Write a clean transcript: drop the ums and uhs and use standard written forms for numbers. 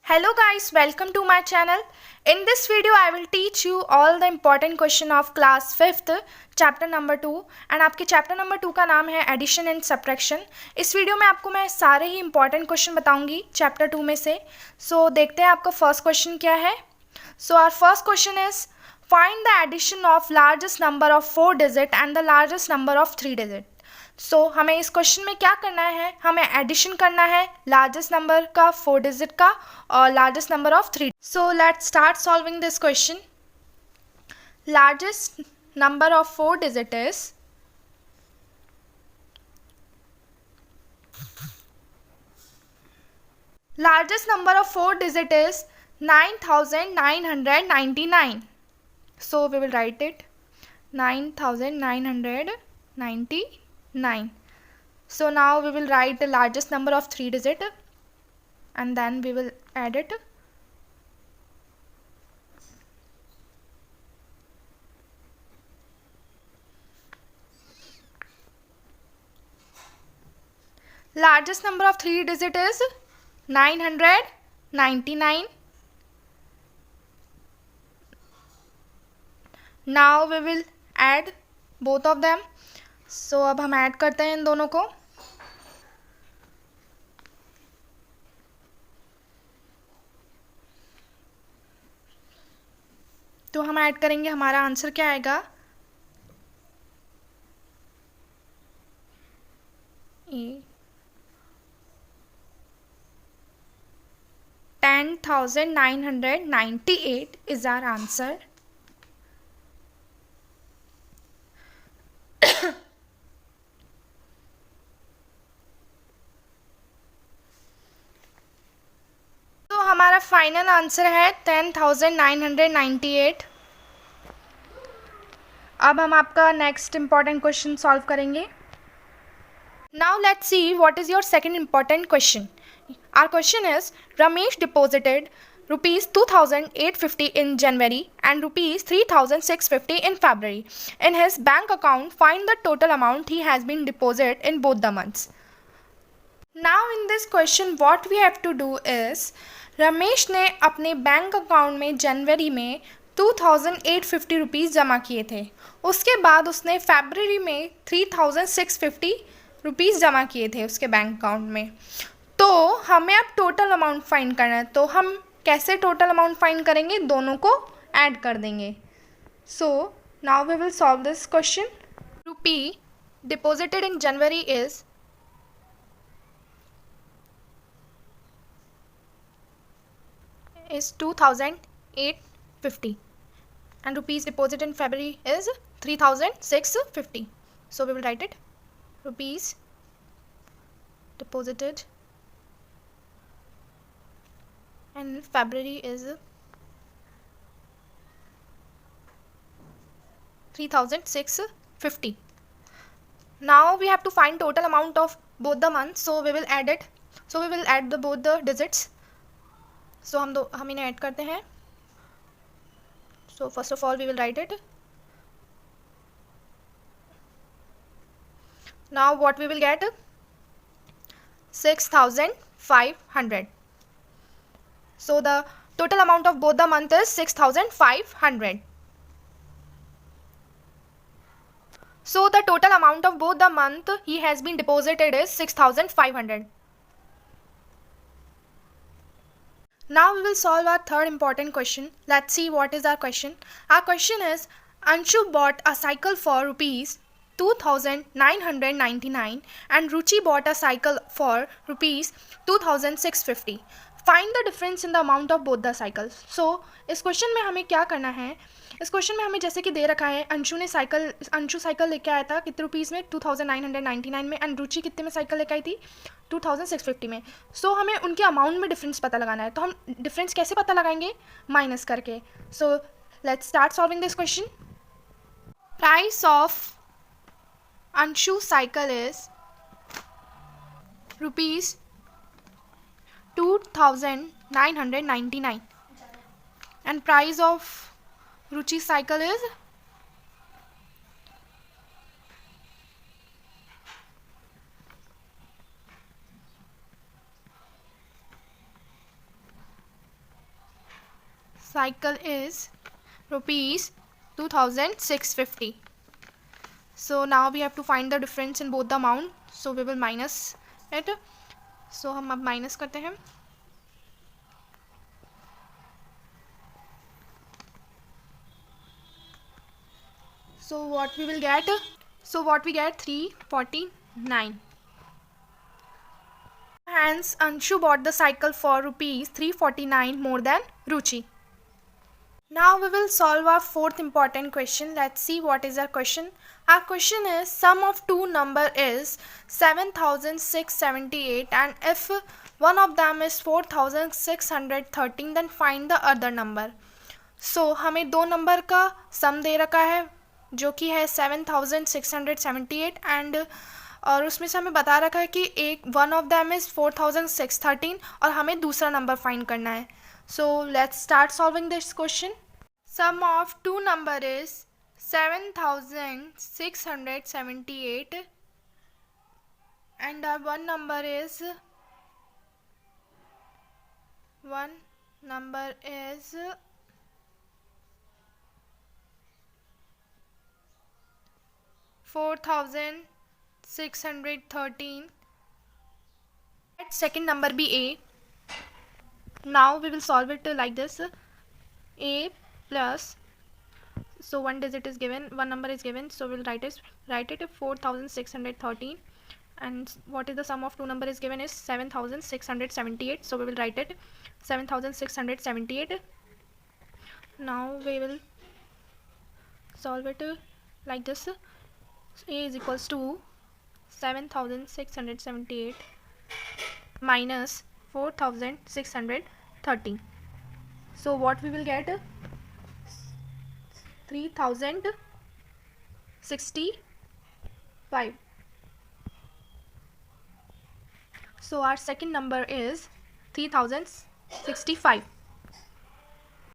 Hello guys, welcome to my channel. In this video I will teach you all the important question of class 5th chapter number 2 and आपके chapter number 2 का नाम है addition and subtraction. इस video में आपको मैं सारे ही important question बताऊंगी chapter 2 में से. So देखते हैं आपका first question क्या है. So our first question is find the addition of largest number of 4 digit and the largest number of 3 digit. हमें इस क्वेश्चन में क्या करना है, हमें एडिशन करना है लार्जेस्ट नंबर का 4 डिजिट का और largest number of 3. So let's start solving this question. Largest number of 4 digit is largest number of 4 digit is 9999. So we will write it 9999. So now we will write the largest number of 3 digit and then we will add it. Largest number of 3 digit is 999. Now we will add both of them. So अब हम add करते हैं इन दोनों को. तो हम add करेंगे, हमारा आंसर क्या आएगा 10,998 is our answer. तो हमारा फाइनल आंसर है 10,998. अब हम आपका नेक्स्ट इम्पॉर्टेंट क्वेश्चन सॉल्व करेंगे. Now let's see what is your second important question. Our question is Ramesh deposited rupees 2,850 in January and rupees 3,650 in February in his bank account. Find the total amount he has been deposited in both the months. Now in this question what we have to do is Ramesh ने अपने bank account में जनवरी में 2,850 rupees जमा किए थे. उसके बाद उसने फरवरी में 3,650 रुपीज़ जमा किए थे उसके बैंक अकाउंट में. तो हमें अब टोटल अमाउंट फाइंड करना है. तो हम कैसे टोटल अमाउंट फाइंड करेंगे, दोनों को ऐड कर देंगे. So now we will solve this question. Rupee deposited in January is 2,850 and rupees deposit in February is 3,650. So we will write it rupees deposited in February is 3,650. Now we have to find total amount of both the months, so we will add it. So we will add both the digits. So हम इन्हें add करते हैं. So first of all we will write it. Now what we will get 6,500. So the total amount of both the month is 6,500. So the total amount of both the month he has been deposited is 6,500. Now we will solve our third important question. Let's see what is our question. Our question is Anshu bought a cycle for rupees 2,999 and Ruchi bought a cycle for rupees 2,650. Find the difference in the amount of both the cycles. So इस question में हमें क्या करना है, इस question में हमें जैसे कि दे रखा है अंशु साइकिल लेके आया था कितने रुपीज़ में 2,999 में एंड रुचि कितने में साइकिल लेके आई थी 2,650 में. सो हमें उनके अमाउंट में डिफरेंस पता लगाना है. तो हम डिफरेंस कैसे पता लगाएंगे, माइनस करके. So let's start solving this question. Price of Anshu cycle is rupees 2,999 and price of Ruchi cycle is cycle is rupees 2650. So now we have to find the difference in both the amount, so we will minus it. So हम अब minus करते हैं. So what we will get? So what we get? 349. Hence Anshu bought the cycle for rupees 349 more than Ruchi. Now we will solve our fourth important question. Let's see what is our question. Our question is sum of two number is 7678 and if one of them is 4613 then find the other number. So हमें दो number का सम दे रखा है जो कि है 7678 and और उसमें से हमें बता रखा है कि एक वन ऑफ दैम इज़ 4613 और हमें दूसरा नंबर फाइंड करना है. So let's start solving this question. Sum of two number is 7678 and our one number is 4613. Let second number be A. Now we will solve it like this. A plus, so one digit is given, one number is given, so we'll write it 4613 and what is the sum of two number is given is 7678, so we will write it 7678. Now we will solve it like this. A is equals to 7678 minus 4613. So what we will get? 3065. So our second number is 3065.